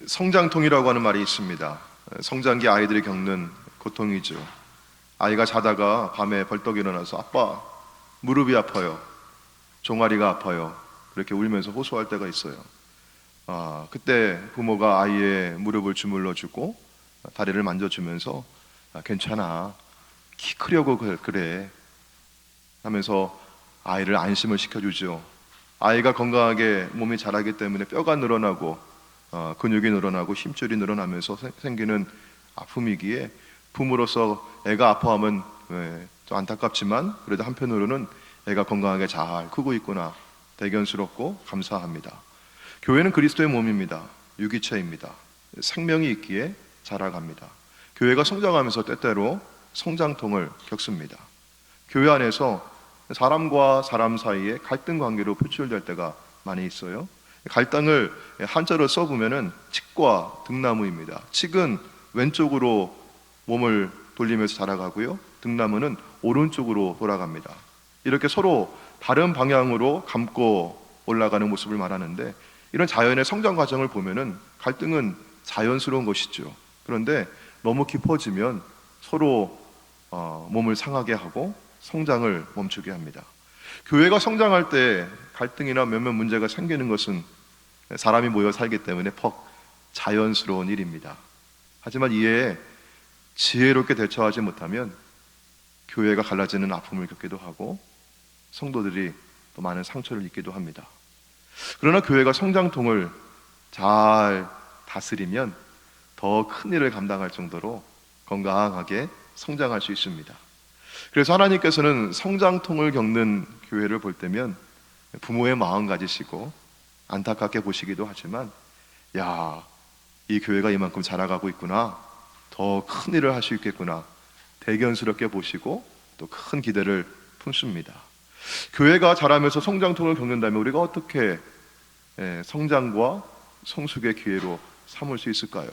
성장통이라고 하는 말이 있습니다. 성장기 아이들이 겪는 고통이죠. 아이가 자다가 밤에 벌떡 일어나서 아빠 무릎이 아파요, 종아리가 아파요, 그렇게 울면서 호소할 때가 있어요. 그때 부모가 아이의 무릎을 주물러주고 다리를 만져주면서 괜찮아, 키 크려고 그래 하면서 아이를 안심을 시켜주죠. 아이가 건강하게 몸이 자라기 때문에 뼈가 늘어나고 근육이 늘어나고 힘줄이 늘어나면서 생기는 아픔이기에 부모로서 애가 아파하면 좀 안타깝지만 그래도 한편으로는 애가 건강하게 잘 크고 있구나, 대견스럽고 감사합니다. 교회는 그리스도의 몸입니다. 유기체입니다. 생명이 있기에 자라갑니다. 교회가 성장하면서 때때로 성장통을 겪습니다. 교회 안에서 사람과 사람 사이에 갈등 관계로 표출될 때가 많이 있어요. 갈등을 한자로 써보면은 칡과 등나무입니다. 칡은 왼쪽으로 몸을 돌리면서 자라가고요, 등나무는 오른쪽으로 돌아갑니다. 이렇게 서로 다른 방향으로 감고 올라가는 모습을 말하는데, 이런 자연의 성장 과정을 보면은 갈등은 자연스러운 것이죠. 그런데 너무 깊어지면 서로 몸을 상하게 하고 성장을 멈추게 합니다. 교회가 성장할 때 갈등이나 몇몇 문제가 생기는 것은 사람이 모여 살기 때문에 퍽 자연스러운 일입니다. 하지만 이에 지혜롭게 대처하지 못하면 교회가 갈라지는 아픔을 겪기도 하고 성도들이 또 많은 상처를 입기도 합니다. 그러나 교회가 성장통을 잘 다스리면 더 큰 일을 감당할 정도로 건강하게 성장할 수 있습니다. 그래서 하나님께서는 성장통을 겪는 교회를 볼 때면 부모의 마음 가지시고 안타깝게 보시기도 하지만, 야, 이 교회가 이만큼 자라가고 있구나, 더 큰 일을 할 수 있겠구나, 대견스럽게 보시고 또 큰 기대를 품습니다. 교회가 자라면서 성장통을 겪는다면 우리가 어떻게 성장과 성숙의 기회로 삼을 수 있을까요?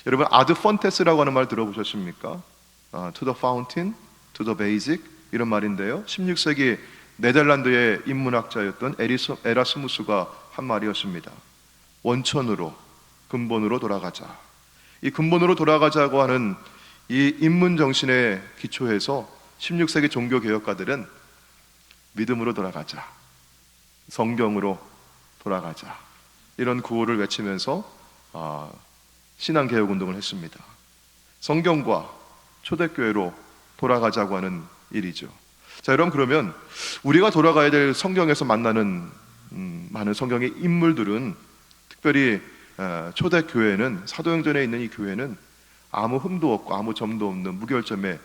여러분, 아드 펀테스라고 하는 말 들어보셨습니까? To the fountain, to the basic, 이런 말인데요, 16세기 네덜란드의 인문학자였던 에라스무스가 한 말이었습니다. 원천으로, 근본으로 돌아가자. 이 근본으로 돌아가자고 하는 이 인문 정신의 기초에서 16세기 종교 개혁가들은 믿음으로 돌아가자, 성경으로 돌아가자, 이런 구호를 외치면서 신앙 개혁 운동을 했습니다. 성경과 초대교회로 돌아가자고 하는 일이죠. 자, 여러분, 그러면 우리가 돌아가야 될 성경에서 만나는 많은 성경의 인물들은, 특별히 초대교회는, 사도행전에 있는 이 교회는 아무 흠도 없고 아무 점도 없는 무결점의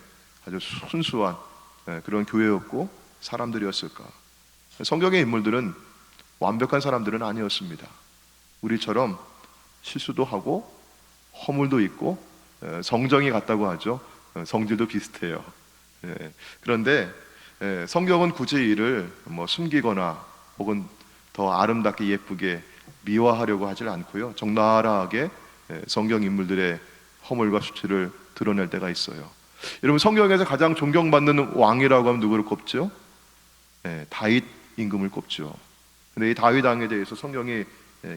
아주 순수한 그런 교회였고 사람들이었을까? 성경의 인물들은 완벽한 사람들은 아니었습니다. 우리처럼 실수도 하고 허물도 있고 성정이 같다고 하죠. 성질도 비슷해요. 그런데 성경은 굳이 이를 숨기거나 혹은 더 아름답게 예쁘게 미화하려고 하질 않고요, 적나라하게 성경 인물들의 허물과 수치를 드러낼 때가 있어요. 여러분, 성경에서 가장 존경받는 왕이라고 하면 누구를 꼽죠? 다윗 임금을 꼽죠. 근데 이 다윗 왕에 대해서 성경이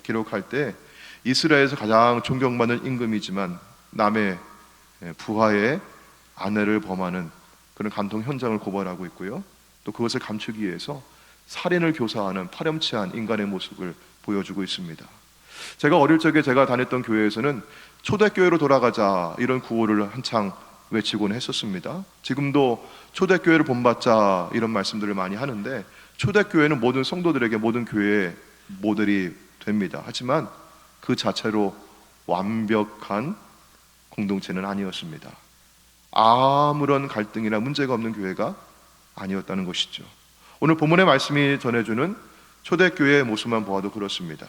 기록할 때 이스라엘에서 가장 존경받는 임금이지만 남의 부하의 아내를 범하는 그런 간통 현장을 고발하고 있고요, 또 그것을 감추기 위해서 살인을 교사하는 파렴치한 인간의 모습을 보여주고 있습니다. 제가 어릴 적에 제가 다녔던 교회에서는 초대교회로 돌아가자, 이런 구호를 한창 외치곤 했었습니다. 지금도 초대교회를 본받자, 이런 말씀들을 많이 하는데, 초대교회는 모든 성도들에게 모든 교회의 모델이 됩니다. 하지만 그 자체로 완벽한 공동체는 아니었습니다. 아무런 갈등이나 문제가 없는 교회가 아니었다는 것이죠. 오늘 본문의 말씀이 전해주는 초대교회의 모습만 보아도 그렇습니다.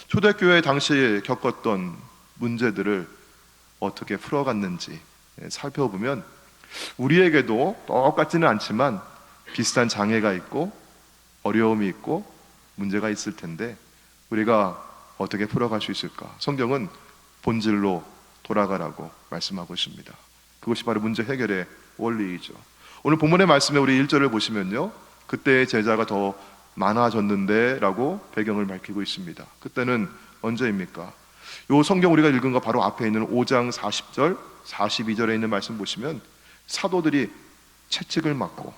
초대교회 당시에 겪었던 문제들을 어떻게 풀어갔는지 살펴보면 우리에게도 똑같지는 않지만 비슷한 장애가 있고 어려움이 있고 문제가 있을 텐데 우리가 어떻게 풀어갈 수 있을까? 성경은 본질로 돌아가라고 말씀하고 있습니다. 그것이 바로 문제 해결의 원리이죠. 오늘 본문의 말씀에 우리 1절을 보시면요, 그때의 제자가 더 많아졌는데 라고 배경을 밝히고 있습니다. 그때는 언제입니까? 요 성경 우리가 읽은 거 바로 앞에 있는 5장 40절, 42절에 있는 말씀 보시면 사도들이 채찍을 맞고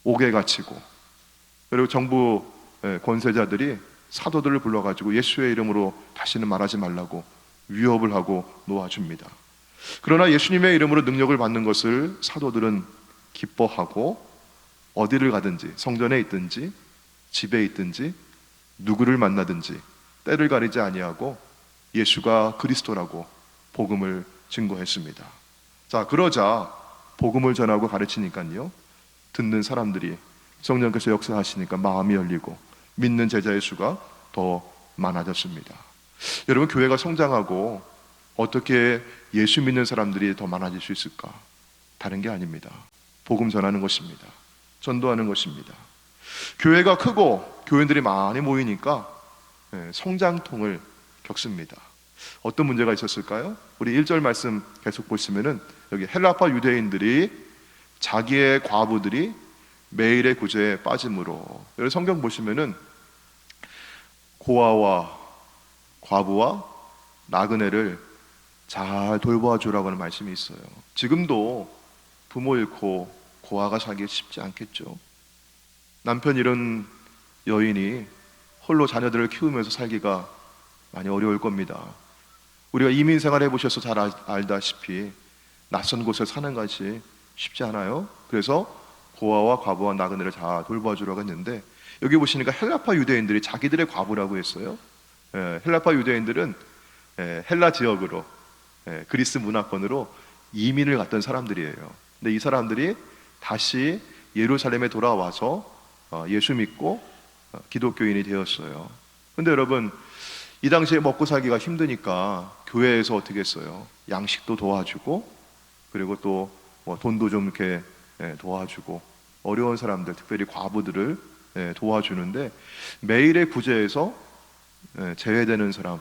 옥에 갇히고, 그리고 정부 권세자들이 사도들을 불러가지고 예수의 이름으로 다시는 말하지 말라고 위협을 하고 놓아줍니다. 그러나 예수님의 이름으로 능력을 받는 것을 사도들은 기뻐하고 어디를 가든지, 성전에 있든지 집에 있든지 누구를 만나든지 때를 가리지 아니하고 예수가 그리스도라고 복음을 증거했습니다. 자, 그러자 복음을 전하고 가르치니까요, 듣는 사람들이 성령께서 역사하시니까 마음이 열리고 믿는 제자의 수가 더 많아졌습니다. 여러분, 교회가 성장하고 어떻게 예수 믿는 사람들이 더 많아질 수 있을까? 다른 게 아닙니다. 복음 전하는 것입니다. 전도하는 것입니다. 교회가 크고 교인들이 많이 모이니까 성장통을 겪습니다. 어떤 문제가 있었을까요? 우리 1절 말씀 계속 보시면은 여기 헬라파 유대인들이 자기의 과부들이 매일의 구제에 빠짐으로, 여기 성경 보시면은 고아와 과부와 나그네를 잘 돌봐주라고 하는 말씀이 있어요. 지금도 부모 잃고 고아가 살기 쉽지 않겠죠. 남편 잃은 여인이 홀로 자녀들을 키우면서 살기가 많이 어려울 겁니다. 우리가 이민 생활 해보셔서 잘 알다시피 낯선 곳에 사는 것이 쉽지 않아요. 그래서 고아와 과부와 나그네를 잘 돌봐주라고 했는데, 여기 보시니까 헬라파 유대인들이 자기들의 과부라고 했어요. 헬라파 유대인들은 헬라 지역으로, 그리스 문화권으로 이민을 갔던 사람들이에요. 근데 이 사람들이 다시 예루살렘에 돌아와서 예수 믿고 기독교인이 되었어요. 근데 여러분, 이 당시에 먹고 살기가 힘드니까 교회에서 어떻게 했어요? 양식도 도와주고, 그리고 또 돈도 좀 이렇게 도와주고, 어려운 사람들, 특별히 과부들을 도와주는데, 매일의 구제에서 제외되는 사람,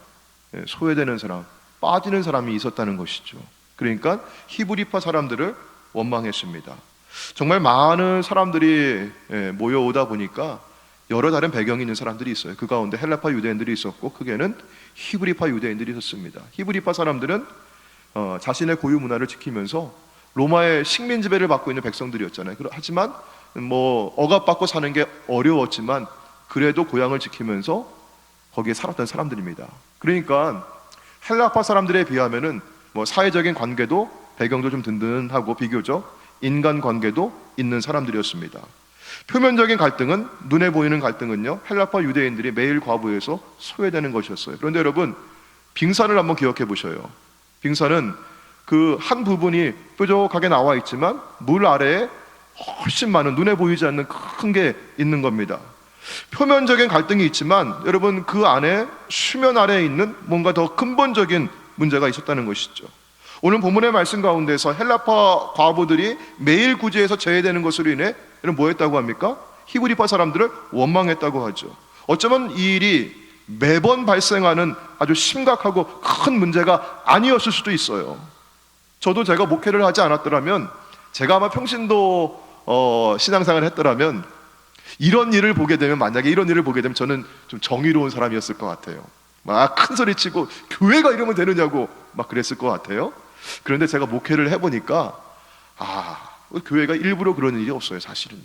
소외되는 사람, 빠지는 사람이 있었다는 것이죠. 그러니까 히브리파 사람들을 원망했습니다. 정말 많은 사람들이 모여오다 보니까 여러 다른 배경이 있는 사람들이 있어요. 그 가운데 헬라파 유대인들이 있었고, 크게는 히브리파 유대인들이 있었습니다. 히브리파 사람들은 자신의 고유 문화를 지키면서 로마의 식민 지배를 받고 있는 백성들이었잖아요. 하지만 억압받고 사는 게 어려웠지만 그래도 고향을 지키면서 거기에 살았던 사람들입니다. 그러니까 헬라파 사람들에 비하면은 사회적인 관계도 배경도 좀 든든하고 비교적 인간 관계도 있는 사람들이었습니다. 표면적인 갈등은, 눈에 보이는 갈등은요, 헬라파 유대인들이 매일 과부에서 소외되는 것이었어요. 그런데 여러분, 빙산을 한번 기억해 보셔요. 빙산은 그 한 부분이 뾰족하게 나와 있지만 물 아래에 훨씬 많은, 눈에 보이지 않는 큰 게 있는 겁니다. 표면적인 갈등이 있지만 여러분, 그 안에 수면 아래에 있는 뭔가 더 근본적인 문제가 있었다는 것이죠. 오늘 본문의 말씀 가운데서 헬라파 과부들이 매일 구제에서 제외되는 것으로 인해 뭐 했다고 합니까? 히브리파 사람들을 원망했다고 하죠. 어쩌면 이 일이 매번 발생하는 아주 심각하고 큰 문제가 아니었을 수도 있어요. 저도 제가 목회를 하지 않았더라면, 제가 아마 평신도 신앙생활을 했더라면, 만약에 이런 일을 보게 되면 저는 좀 정의로운 사람이었을 것 같아요. 막 큰 소리 치고 교회가 이러면 되느냐고 막 그랬을 것 같아요. 그런데 제가 목회를 해보니까 교회가 일부러 그러는 일이 없어요. 사실은요.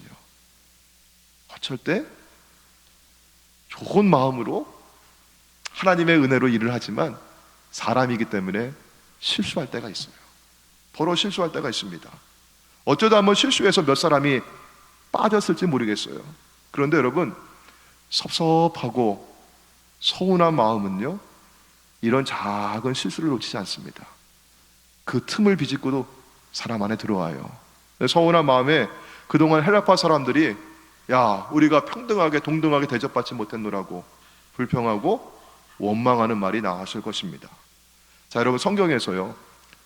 어쩔 때 좋은 마음으로 하나님의 은혜로 일을 하지만 사람이기 때문에 실수할 때가 있어요. 더러 실수할 때가 있습니다. 어쩌다 한번 실수해서 몇 사람이 빠졌을지 모르겠어요. 그런데 여러분, 섭섭하고 서운한 마음은요, 이런 작은 실수를 놓치지 않습니다. 그 틈을 비집고도 사람 안에 들어와요. 서운한 마음에 그동안 헬라파 사람들이 우리가 평등하게 동등하게 대접받지 못했노라고 불평하고 원망하는 말이 나왔을 것입니다. 자, 여러분, 성경에서요,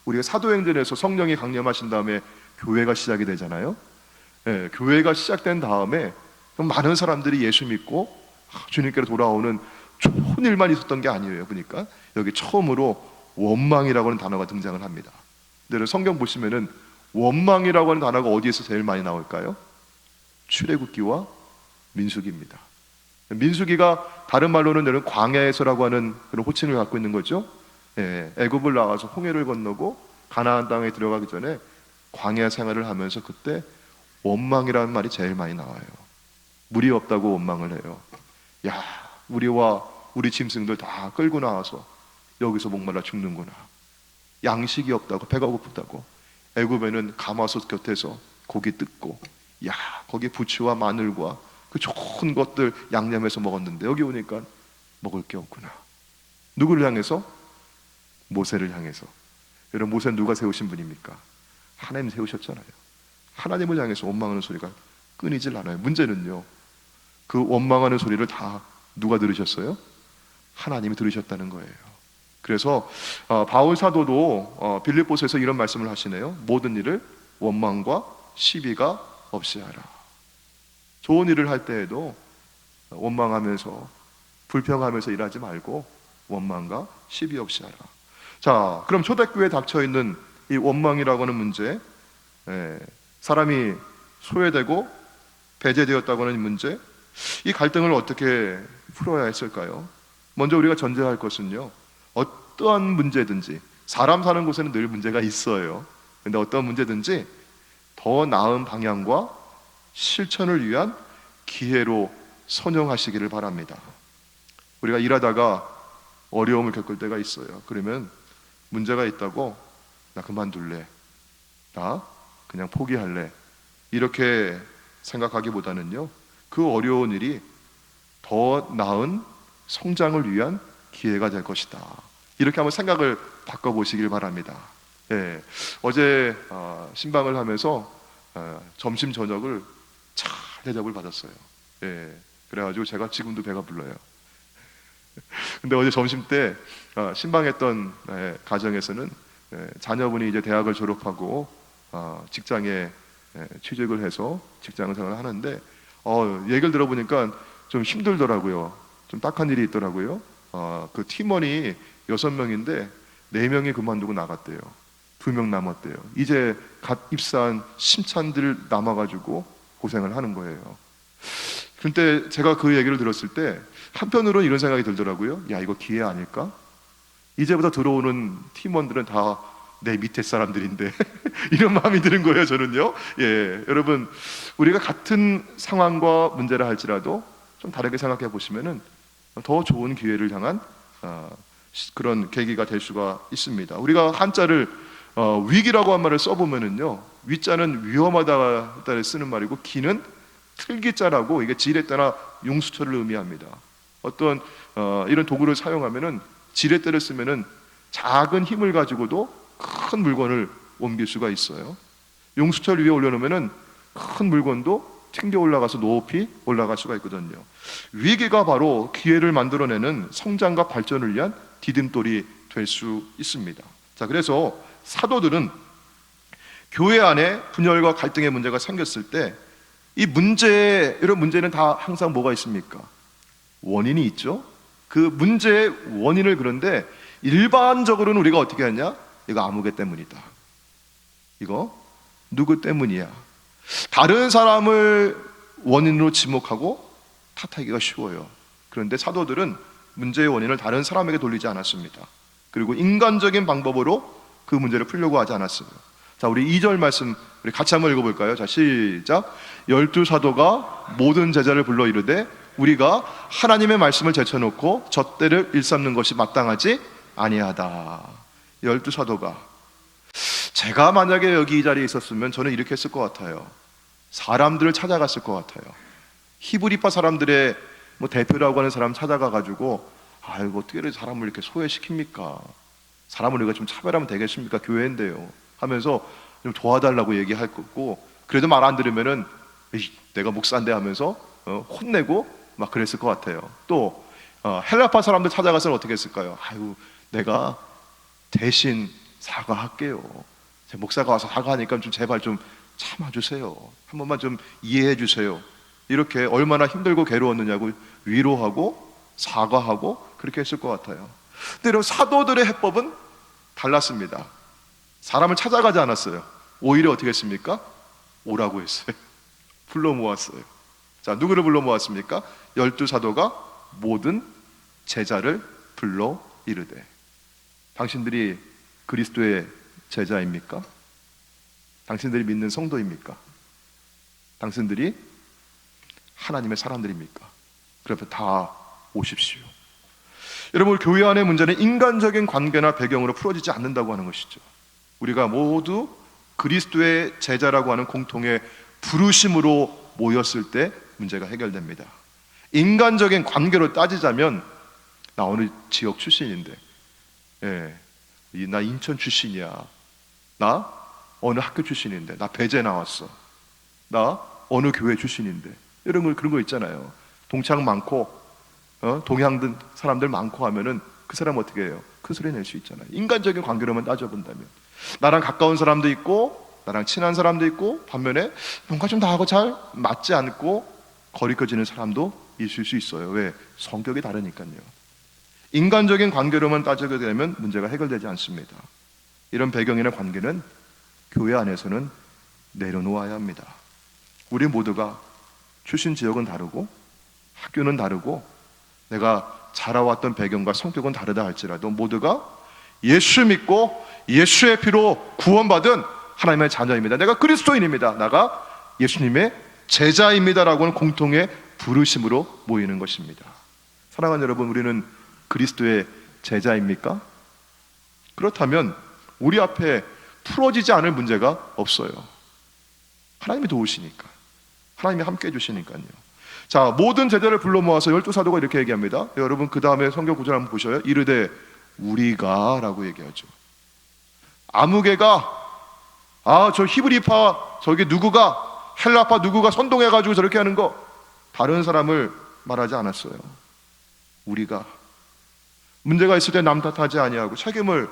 우리가 사도행전에서 성령이 강림하신 다음에 교회가 시작이 되잖아요. 교회가 시작된 다음에 많은 사람들이 예수 믿고 주님께로 돌아오는 좋은 일만 있었던 게 아니에요. 보니까 여기 처음으로 원망이라고 하는 단어가 등장을 합니다. 근데 성경 보시면은 원망이라고 하는 단어가 어디에서 제일 많이 나올까요? 출애굽기와 민수기입니다. 민수기가 다른 말로는 이런 광야에서라고 하는 그런 호칭을 갖고 있는 거죠. 예, 애굽을 나와서 홍해를 건너고 가나안 땅에 들어가기 전에 광야 생활을 하면서 그때 원망이라는 말이 제일 많이 나와요. 물이 없다고 원망을 해요. 야, 우리와 우리 짐승들 다 끌고 나와서 여기서 목말라 죽는구나. 양식이 없다고, 배가 고프다고. 애굽에는 가마솥 곁에서 고기 뜯고, 야, 거기 부추와 마늘과 그 좋은 것들 양념해서 먹었는데 여기 오니까 먹을 게 없구나. 누구를 향해서? 모세를 향해서. 여러분, 모세는 누가 세우신 분입니까? 하나님 세우셨잖아요. 하나님을 향해서 원망하는 소리가 끊이질 않아요. 문제는요, 그 원망하는 소리를 다 누가 들으셨어요? 하나님이 들으셨다는 거예요. 그래서 바울 사도도 빌립보서에서 이런 말씀을 하시네요. 모든 일을 원망과 시비가 없이 하라. 좋은 일을 할 때에도 원망하면서 불평하면서 일하지 말고 원망과 시비 없이 하라. 자, 그럼 초대교회에 닥쳐있는 이 원망이라고 하는 문제, 사람이 소외되고 배제되었다고 하는 문제, 이 갈등을 어떻게 풀어야 했을까요? 먼저 우리가 전제할 것은요, 어떠한 문제든지, 사람 사는 곳에는 늘 문제가 있어요. 그런데 어떤 문제든지 더 나은 방향과 실천을 위한 기회로 선용하시기를 바랍니다. 우리가 일하다가 어려움을 겪을 때가 있어요. 그러면 문제가 있다고 나 그만둘래, 나 그냥 포기할래, 이렇게 생각하기보다는요, 그 어려운 일이 더 나은 성장을 위한 기회가 될 것이다, 이렇게 한번 생각을 바꿔보시길 바랍니다. 어제 신방을 하면서 점심 저녁을 잘 대접을 받았어요. 그래가지고 제가 지금도 배가 불러요. 근데 어제 점심 때 신방했던 가정에서는 자녀분이 이제 대학을 졸업하고 직장에 취직을 해서 직장 생활을 하는데 얘기를 들어보니까 좀 힘들더라고요. 좀 딱한 일이 있더라고요. 그 팀원이 6명인데 4명이 그만두고 나갔대요. 2명 남았대요. 이제 갓 입사한 신찬들 남아가지고 고생을 하는 거예요. 근데 제가 그 얘기를 들었을 때 한편으로는 이런 생각이 들더라고요. 야, 이거 기회 아닐까? 이제부터 들어오는 팀원들은 다 내 밑에 사람들인데 이런 마음이 드는 거예요, 저는요. 여러분, 우리가 같은 상황과 문제를 할지라도 좀 다르게 생각해 보시면은 더 좋은 기회를 향한 그런 계기가 될 수가 있습니다. 우리가 한자를 위기라고 한 말을 써보면은요, 위자는 위험하다를 쓰는 말이고, 기는 틀기자라고, 이게 지렛대나 용수철을 의미합니다. 어떤 이런 도구를 사용하면은 지렛대를 쓰면은 작은 힘을 가지고도 큰 물건을 옮길 수가 있어요. 용수철 위에 올려놓으면은 큰 물건도 튕겨 올라가서 높이 올라갈 수가 있거든요. 위기가 바로 기회를 만들어내는 성장과 발전을 위한 디딤돌이 될 수 있습니다. 자, 그래서 사도들은 교회 안에 분열과 갈등의 문제가 생겼을 때 이 문제, 이런 문제는 다 항상 뭐가 있습니까? 원인이 있죠. 그 문제의 원인을, 그런데 일반적으로는 우리가 어떻게 하냐? 이거 아무개 때문이다, 이거 누구 때문이야, 다른 사람을 원인으로 지목하고 탓하기가 쉬워요. 그런데 사도들은 문제의 원인을 다른 사람에게 돌리지 않았습니다. 그리고 인간적인 방법으로 그 문제를 풀려고 하지 않았어요. 자, 우리 2절 말씀 우리 같이 한번 읽어볼까요? 자, 시작. 12사도가 모든 제자를 불러 이르되 우리가 하나님의 말씀을 제쳐놓고 젖대를 일삼는 것이 마땅하지 아니하다. 12사도가, 제가 만약에 여기 이 자리에 있었으면 저는 이렇게 했을 것 같아요. 사람들을 찾아갔을 것 같아요. 히브리파 사람들의 대표라고 하는 사람 찾아가가지고, 아이고 어떻게 사람을 이렇게 소외시킵니까? 사람을 우리가 좀 차별하면 되겠습니까? 교회인데요 하면서 좀 도와달라고 얘기할 거고, 그래도 말 안 들으면은 내가 목사인데 하면서 혼내고 막 그랬을 것 같아요. 또 헬라파 사람들 찾아가서는 어떻게 했을까요? 아이고 내가 대신 사과할게요. 제 목사가 와서 사과하니까 좀 제발 좀 참아주세요. 한 번만 좀 이해해 주세요. 이렇게 얼마나 힘들고 괴로웠느냐고 위로하고 사과하고 그렇게 했을 것 같아요. 근데 여러분, 사도들의 해법은 달랐습니다. 사람을 찾아가지 않았어요. 오히려 어떻게 했습니까? 오라고 했어요. 불러 모았어요. 자, 누구를 불러 모았습니까? 12사도가 모든 제자를 불러 이르되. 당신들이 그리스도의 제자입니까? 당신들이 믿는 성도입니까? 당신들이 하나님의 사람들입니까? 그러면 다 오십시오. 여러분, 교회 안의 문제는 인간적인 관계나 배경으로 풀어지지 않는다고 하는 것이죠. 우리가 모두 그리스도의 제자라고 하는 공통의 부르심으로 모였을 때 문제가 해결됩니다. 인간적인 관계로 따지자면 나 어느 지역 출신인데, 나 인천 출신이야, 나 어느 학교 출신인데, 나 배재 나왔어, 나 어느 교회 출신인데, 여러분 그런 거 있잖아요. 동창 많고 동향 사람들 많고 하면은 그 사람 어떻게 해요? 큰 소리 낼 수 있잖아요. 인간적인 관계로만 따져본다면 나랑 가까운 사람도 있고 나랑 친한 사람도 있고, 반면에 뭔가 좀 나하고 잘 맞지 않고 거리껴지는 사람도 있을 수 있어요. 왜? 성격이 다르니까요. 인간적인 관계로만 따지게 되면 문제가 해결되지 않습니다. 이런 배경이나 관계는 교회 안에서는 내려놓아야 합니다. 우리 모두가 출신 지역은 다르고 학교는 다르고 내가 자라왔던 배경과 성격은 다르다 할지라도 모두가 예수 믿고 예수의 피로 구원받은 하나님의 자녀입니다. 내가 그리스도인입니다. 내가 예수님의 제자입니다라고 하는 공통의 부르심으로 모이는 것입니다. 사랑하는 여러분, 우리는 그리스도의 제자입니까? 그렇다면 우리 앞에 풀어지지 않을 문제가 없어요. 하나님이 도우시니까, 하나님이 함께 해주시니까요. 자, 모든 제자를 불러 모아서 12사도가 이렇게 얘기합니다. 여러분 그 다음에 성경 구절 한번 보셔요. 이르되 우리가 라고 얘기하죠. 아무개가 저 히브리파 저기 누구가, 헬라파 누구가 선동해가지고 저렇게 하는 거, 다른 사람을 말하지 않았어요. 우리가 문제가 있을 때 남 탓하지 아니하고 책임을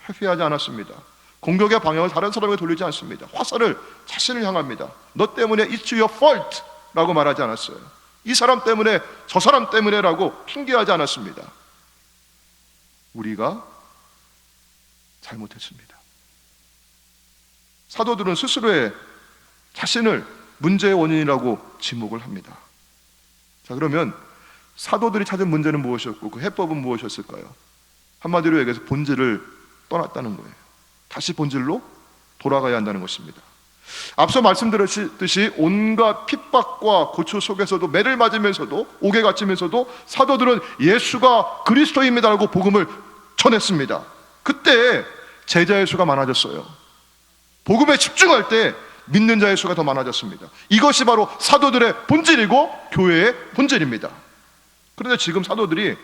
회피하지 않았습니다. 공격의 방향을 다른 사람에게 돌리지 않습니다. 화살을 자신을 향합니다. 너 때문에 it's your fault 라고 말하지 않았어요. 이 사람 때문에 저 사람 때문에 라고 핑계하지 않았습니다. 우리가 잘못했습니다. 사도들은 스스로의 자신을 문제의 원인이라고 지목을 합니다. 자, 그러면 사도들이 찾은 문제는 무엇이었고 그 해법은 무엇이었을까요? 한마디로 얘기해서 본질을 떠났다는 거예요. 다시 본질로 돌아가야 한다는 것입니다. 앞서 말씀드렸듯이 온갖 핍박과 고초 속에서도 매를 맞으면서도 옥에 갇히면서도 사도들은 예수가 그리스도입니다라고 복음을 전했습니다. 그때 제자의 수가 많아졌어요. 복음에 집중할 때 믿는 자의 수가 더 많아졌습니다. 이것이 바로 사도들의 본질이고 교회의 본질입니다. 그런데 지금 사도들이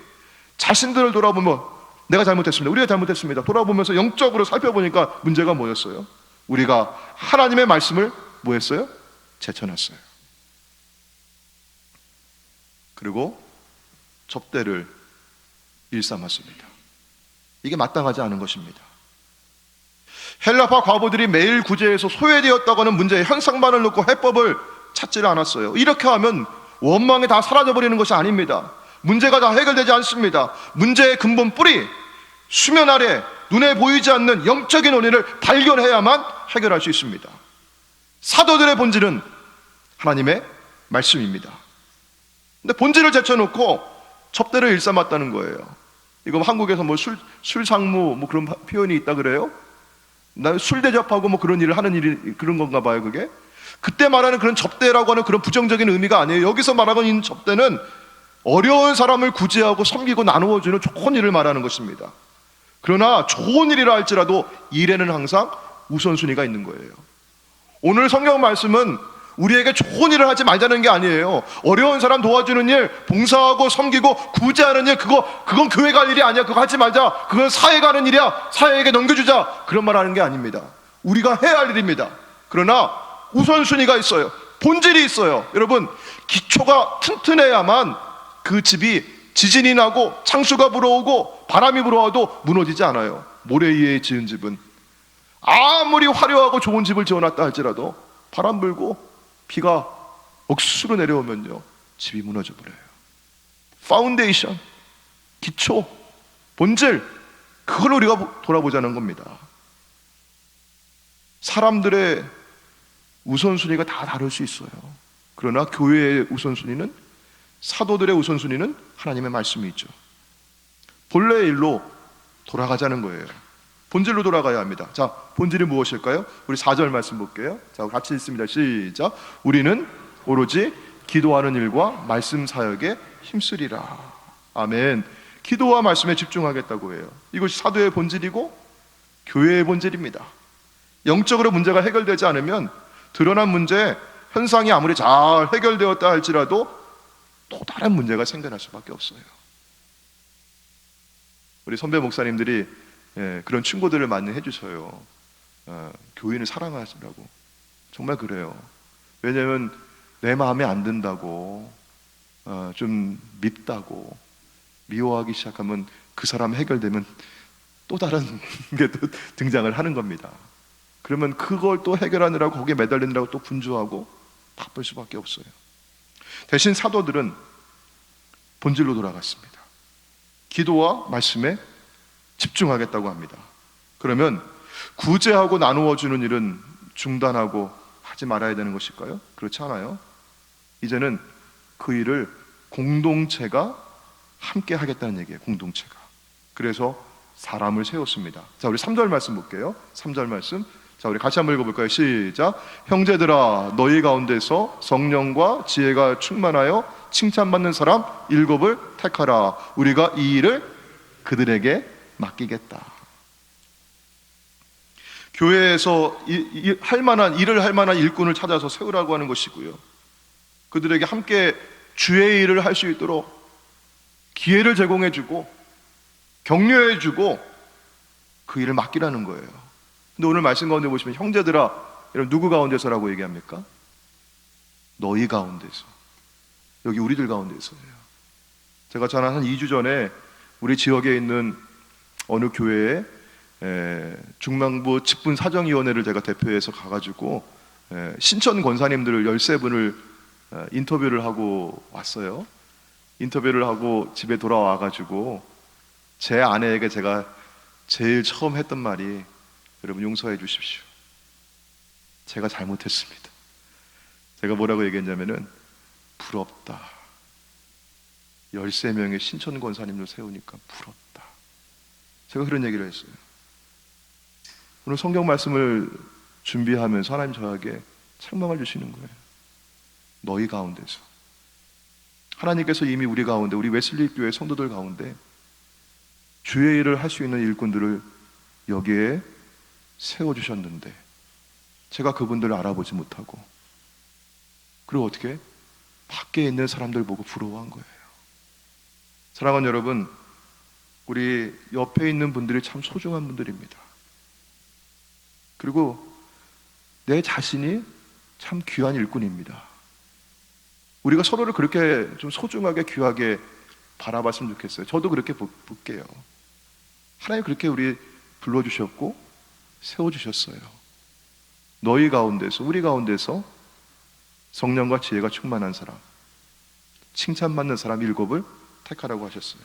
자신들을 돌아보면 내가 잘못했습니다, 우리가 잘못했습니다 돌아보면서 영적으로 살펴보니까 문제가 뭐였어요? 우리가 하나님의 말씀을 뭐했어요? 제쳐놨어요. 그리고 접대를 일삼았습니다. 이게 마땅하지 않은 것입니다. 헬라파 과부들이 매일 구제해서 소외되었다고 하는 문제의 현상만을 놓고 해법을 찾지를 않았어요. 이렇게 하면 원망이 다 사라져버리는 것이 아닙니다. 문제가 다 해결되지 않습니다. 문제의 근본 뿌리, 수면 아래 눈에 보이지 않는 영적인 원인을 발견해야만 해결할 수 있습니다. 사도들의 본질은 하나님의 말씀입니다. 근데 본질을 제쳐놓고 접대를 일삼았다는 거예요. 이거 한국에서 뭐 술상무 뭐 그런 표현이 있다 그래요? 나 술 대접하고 뭐 그런 일을 하는 일이 그런 건가 봐요. 그게 그때 말하는 그런 접대라고 하는 그런 부정적인 의미가 아니에요. 여기서 말하고 있는 접대는 어려운 사람을 구제하고 섬기고 나누어주는 좋은 일을 말하는 것입니다. 그러나 좋은 일이라 할지라도 일에는 항상 우선순위가 있는 거예요. 오늘 성경 말씀은 우리에게 좋은 일을 하지 말자는 게 아니에요. 어려운 사람 도와주는 일, 봉사하고 섬기고 구제하는 일, 그건 교회가 할 일이 아니야. 그거 하지 말자. 그건 사회가 하는 일이야. 사회에게 넘겨주자. 그런 말 하는 게 아닙니다. 우리가 해야 할 일입니다. 그러나 우선순위가 있어요. 본질이 있어요. 여러분, 기초가 튼튼해야만 그 집이 지진이 나고 창수가 불어오고 바람이 불어와도 무너지지 않아요. 모래 위에 지은 집은 아무리 화려하고 좋은 집을 지어놨다 할지라도 바람 불고 비가 억수로 내려오면요, 집이 무너져 버려요. 파운데이션, 기초, 본질, 그걸 우리가 돌아보자는 겁니다. 사람들의 우선순위가 다 다를 수 있어요. 그러나 교회의 우선순위는, 사도들의 우선순위는 하나님의 말씀이 있죠. 본래의 일로 돌아가자는 거예요. 본질로 돌아가야 합니다. 자, 본질이 무엇일까요? 우리 4절 말씀 볼게요. 자, 같이 읽습니다. 시작. 우리는 오로지 기도하는 일과 말씀 사역에 힘쓰리라. 아멘. 기도와 말씀에 집중하겠다고 해요. 이것이 사도의 본질이고 교회의 본질입니다. 영적으로 문제가 해결되지 않으면 드러난 문제, 현상이 아무리 잘 해결되었다 할지라도 또 다른 문제가 생겨날 수밖에 없어요. 우리 선배 목사님들이 그런 충고들을 많이 해주셔요. 교인을 사랑하시라고. 정말 그래요. 왜냐하면 내 마음에 안 든다고, 좀 밉다고, 미워하기 시작하면 그 사람 해결되면 또 다른 게 또 등장을 하는 겁니다. 그러면 그걸 또 해결하느라고 거기에 매달리느라고 또 분주하고 바쁠 수밖에 없어요. 대신 사도들은 본질로 돌아갔습니다. 기도와 말씀에 집중하겠다고 합니다. 그러면 구제하고 나누어 주는 일은 중단하고 하지 말아야 되는 것일까요? 그렇지 않아요. 이제는 그 일을 공동체가 함께 하겠다는 얘기예요. 공동체가. 그래서 사람을 세웠습니다. 자, 우리 3절 말씀 볼게요. 3절 말씀. 자, 우리 같이 한번 읽어볼까요? 시작. 형제들아, 너희 가운데서 성령과 지혜가 충만하여 칭찬받는 사람 7을 택하라. 우리가 이 일을 그들에게 맡기겠다. 교회에서 일을 할 만한 일꾼을 찾아서 세우라고 하는 것이고요, 그들에게 함께 주의 일을 할 수 있도록 기회를 제공해주고 격려해주고 그 일을 맡기라는 거예요. 근데 오늘 말씀 가운데 보시면 형제들아, 여러분 누구 가운데서라고 얘기합니까? 너희 가운데서. 여기 우리들 가운데서예요. 제가 한 2주 전에 우리 지역에 있는 어느 교회에 중랑부 직분 사정위원회를 제가 대표해서 가가지고 신천 권사님들을 13분을 인터뷰를 하고 왔어요. 인터뷰를 하고 집에 돌아와가지고 제 아내에게 제가 제일 처음 했던 말이, 여러분 용서해 주십시오. 제가 잘못했습니다. 제가 뭐라고 얘기했냐면은, 부럽다. 13명의 신천 권사님을 세우니까 부럽다. 제가 그런 얘기를 했어요. 오늘 성경 말씀을 준비하면서 하나님 저에게 책망을 주시는 거예요. 너희 가운데서. 하나님께서 이미 우리 가운데, 우리 웨슬리 교회 성도들 가운데 주의 일을 할 수 있는 일꾼들을 여기에 세워주셨는데 제가 그분들을 알아보지 못하고, 그리고 어떻게 밖에 있는 사람들 보고 부러워한 거예요. 사랑하는 여러분, 우리 옆에 있는 분들이 참 소중한 분들입니다. 그리고 내 자신이 참 귀한 일꾼입니다. 우리가 서로를 그렇게 좀 소중하게 귀하게 바라봤으면 좋겠어요. 저도 그렇게 볼게요. 하나님 그렇게 우리 불러주셨고 세워주셨어요. 너희 가운데서, 우리 가운데서 성령과 지혜가 충만한 사람, 칭찬받는 사람 7을 택하라고 하셨어요.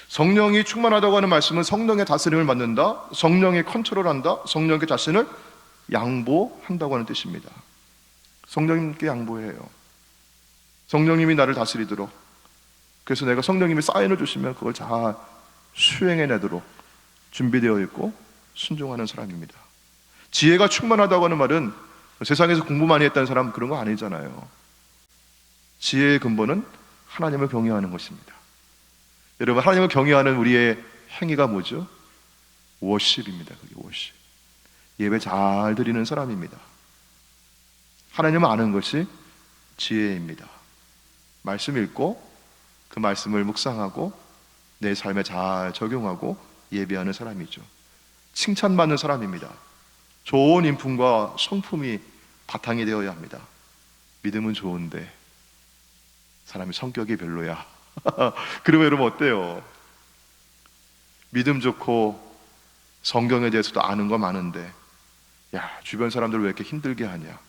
성령이 충만하다고 하는 말씀은 성령의 다스림을 받는다, 성령이 컨트롤한다, 성령의 자신을 양보한다고 하는 뜻입니다. 성령님께 양보해요. 성령님이 나를 다스리도록, 그래서 내가 성령님이 사인을 주시면 그걸 잘 수행해내도록 준비되어 있고 순종하는 사람입니다. 지혜가 충만하다고 하는 말은 세상에서 공부 많이 했다는 사람 그런 거 아니잖아요. 지혜의 근본은 하나님을 경외하는 것입니다. 여러분, 하나님을 경외하는 우리의 행위가 뭐죠? 워십입니다. 그게 워십. 예배 잘 드리는 사람입니다. 하나님을 아는 것이 지혜입니다. 말씀 읽고 그 말씀을 묵상하고 내 삶에 잘 적용하고 예배하는 사람이죠. 칭찬받는 사람입니다. 좋은 인품과 성품이 바탕이 되어야 합니다. 믿음은 좋은데 사람이 성격이 별로야. 그러면 여러분 어때요? 믿음 좋고 성경에 대해서도 아는 거 많은데, 야, 주변 사람들 왜 이렇게 힘들게 하냐?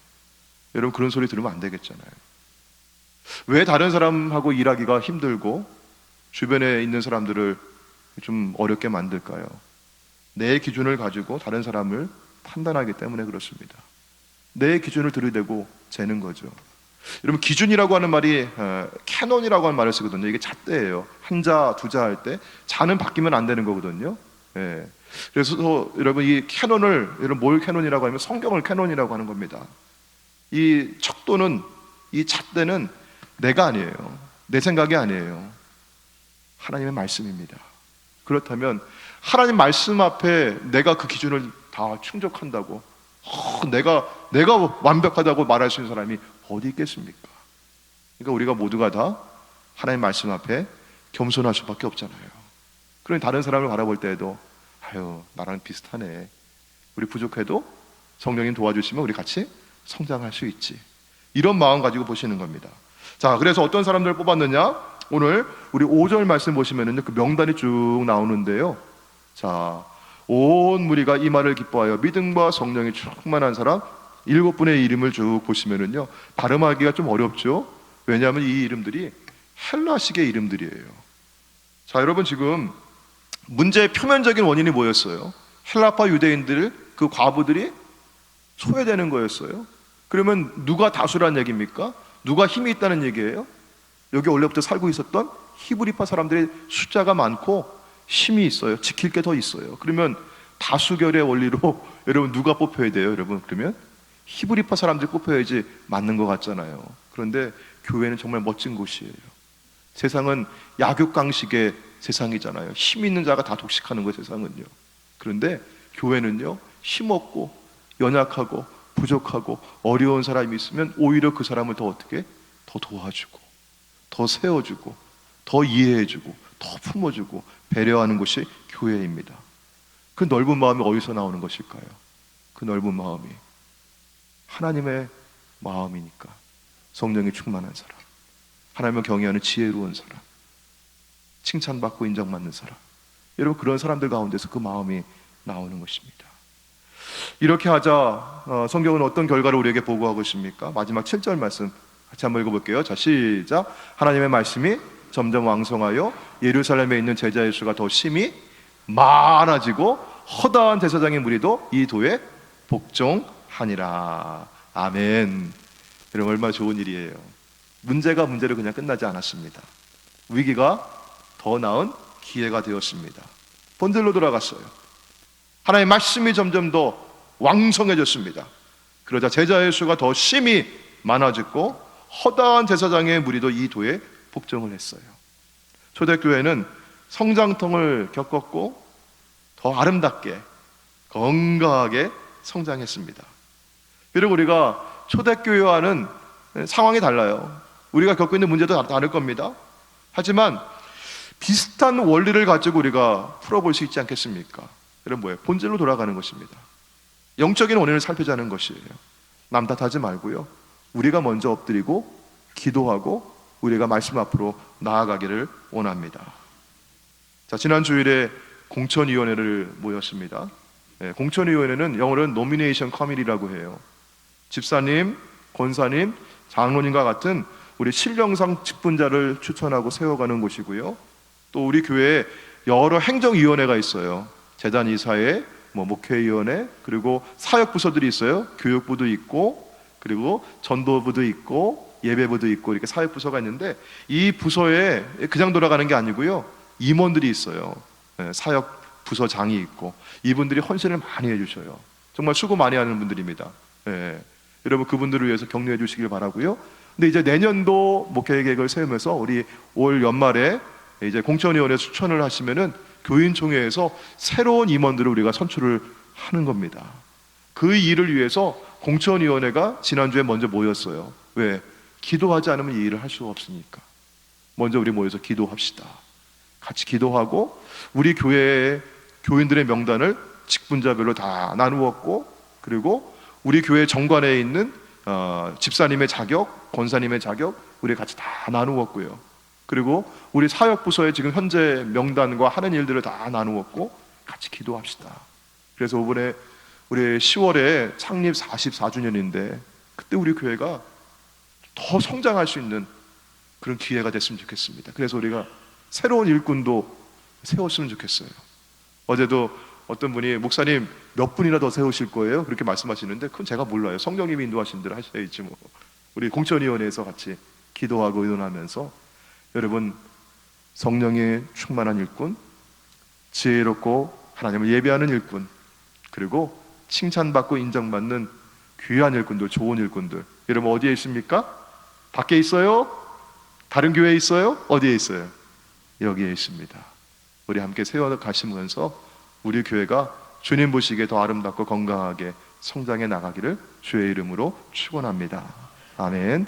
여러분 그런 소리 들으면 안 되겠잖아요. 왜 다른 사람하고 일하기가 힘들고 주변에 있는 사람들을 좀 어렵게 만들까요? 내 기준을 가지고 다른 사람을 판단하기 때문에 그렇습니다. 내 기준을 들이대고 재는 거죠. 여러분 기준이라고 하는 말이 캐논이라고 하는 말을 쓰거든요. 이게 잣대예요. 한자, 두자 할 때 자는 바뀌면 안 되는 거거든요. 예. 그래서 여러분 이 캐논을 여러분 뭘 캐논이라고 하면 성경을 캐논이라고 하는 겁니다. 이 척도는 이 잣대는 내가 아니에요. 내 생각이 아니에요. 하나님의 말씀입니다. 그렇다면 하나님 말씀 앞에 내가 그 기준을 다 충족한다고 내가 완벽하다고 말할 수 있는 사람이 어디 있겠습니까? 그러니까 우리가 모두가 다 하나님 말씀 앞에 겸손할 수밖에 없잖아요. 그러니 다른 사람을 바라볼 때에도 아유 나랑 비슷하네, 우리 부족해도 성령님 도와주시면 우리 같이 성장할 수 있지, 이런 마음 가지고 보시는 겁니다. 자, 그래서 어떤 사람들을 뽑았느냐? 오늘 우리 5절 말씀 보시면은 그 명단이 쭉 나오는데요. 자, 온 무리가 이 말을 기뻐하여 믿음과 성령이 충만한 사람 7분의 이름을 쭉 보시면은요, 발음하기가 좀 어렵죠. 왜냐하면 이 이름들이 헬라식의 이름들이에요. 자, 여러분 지금 문제의 표면적인 원인이 뭐였어요? 헬라파 유대인들 그 과부들이 소외되는 거였어요. 그러면 누가 다수란 얘기입니까? 누가 힘이 있다는 얘기예요? 여기 원래부터 살고 있었던 히브리파 사람들의 숫자가 많고 힘이 있어요. 지킬 게 더 있어요. 그러면 다수결의 원리로 여러분 누가 뽑혀야 돼요? 여러분 그러면 히브리파 사람들이 뽑혀야지 맞는 것 같잖아요. 그런데 교회는 정말 멋진 곳이에요. 세상은 약육강식의 세상이잖아요. 힘 있는 자가 다 독식하는 거 세상은요. 그런데 교회는요, 힘없고 연약하고 부족하고 어려운 사람이 있으면 오히려 그 사람을 더 어떻게? 더 도와주고 더 세워주고 더 이해해주고 더 품어주고 배려하는 곳이 교회입니다. 그 넓은 마음이 어디서 나오는 것일까요? 그 넓은 마음이 하나님의 마음이니까. 성령이 충만한 사람, 하나님을 경외하는 지혜로운 사람, 칭찬받고 인정받는 사람, 여러분 그런 사람들 가운데서 그 마음이 나오는 것입니다. 이렇게 하자 성경은 어떤 결과를 우리에게 보고하고 있습니까? 마지막 7절 말씀 같이 한번 읽어볼게요. 자, 시작. 하나님의 말씀이 점점 왕성하여 예루살렘에 있는 제자의 수가 더 심히 많아지고 허다한 제사장의 무리도 이 도에 복종하니라. 아멘. 여러분 얼마나 좋은 일이에요. 문제가 문제로 그냥 끝나지 않았습니다. 위기가 더 나은 기회가 되었습니다. 본질로 돌아갔어요. 하나님의 말씀이 점점 더 왕성해졌습니다. 그러자 제자의 수가 더 심히 많아졌고 허다한 제사장의 무리도 이 도에 복종을 했어요. 초대교회는 성장통을 겪었고 더 아름답게 건강하게 성장했습니다. 여러분 우리가 초대교회와는 상황이 달라요. 우리가 겪고 있는 문제도 다를 겁니다. 하지만 비슷한 원리를 가지고 우리가 풀어볼 수 있지 않겠습니까? 여러분 뭐예요? 본질로 돌아가는 것입니다. 영적인 원인을 살피자는 것이에요. 남 탓하지 말고요, 우리가 먼저 엎드리고 기도하고 우리가 말씀 앞으로 나아가기를 원합니다. 자, 지난 주일에 공천위원회를 모였습니다. 공천위원회는 영어로는 노미네이션 커미티라고 해요. 집사님, 권사님, 장로님과 같은 우리 신령상 직분자를 추천하고 세워가는 곳이고요. 또 우리 교회에 여러 행정위원회가 있어요. 재단 이사회, 목회위원회, 그리고 사역부서들이 있어요. 교육부도 있고, 그리고 전도부도 있고, 예배부도 있고, 이렇게 사역부서가 있는데 이 부서에 그냥 돌아가는 게 아니고요, 임원들이 있어요. 사역부서장이 있고, 이분들이 헌신을 많이 해주셔요. 정말 수고 많이 하는 분들입니다. 여러분 그분들을 위해서 격려해 주시길 바라고요. 근데 이제 내년도 목회 계획을 세우면서 우리 올 연말에 이제 공천위원회 추천을 하시면은 교인총회에서 새로운 임원들을 우리가 선출을 하는 겁니다. 그 일을 위해서 공천위원회가 지난주에 먼저 모였어요. 왜? 기도하지 않으면 이 일을 할 수가 없으니까. 먼저 우리 모여서 기도합시다. 같이 기도하고 우리 교회의 교인들의 명단을 직분자별로 다 나누었고, 그리고 우리 교회 정관에 있는 집사님의 자격, 권사님의 자격 우리 같이 다 나누었고요. 그리고 우리 사역부서에 지금 현재 명단과 하는 일들을 다 나누었고 같이 기도합시다. 그래서 이번에 우리 10월에 창립 44주년인데 그때 우리 교회가 더 성장할 수 있는 그런 기회가 됐으면 좋겠습니다. 그래서 우리가 새로운 일꾼도 세웠으면 좋겠어요. 어제도 어떤 분이 목사님 몇 분이나 더 세우실 거예요? 그렇게 말씀하시는데 그건 제가 몰라요. 성령님이 인도하신 대로 하셔야지 뭐. 우리 공천위원회에서 같이 기도하고 의논하면서 여러분 성령의 충만한 일꾼, 지혜롭고 하나님을 예배하는 일꾼, 그리고 칭찬받고 인정받는 귀한 일꾼들, 좋은 일꾼들, 여러분 어디에 있습니까? 밖에 있어요? 다른 교회에 있어요? 어디에 있어요? 여기에 있습니다. 우리 함께 세워 가시면서 우리 교회가 주님 보시기에 더 아름답고 건강하게 성장해 나가기를 주의 이름으로 축원합니다. 아멘.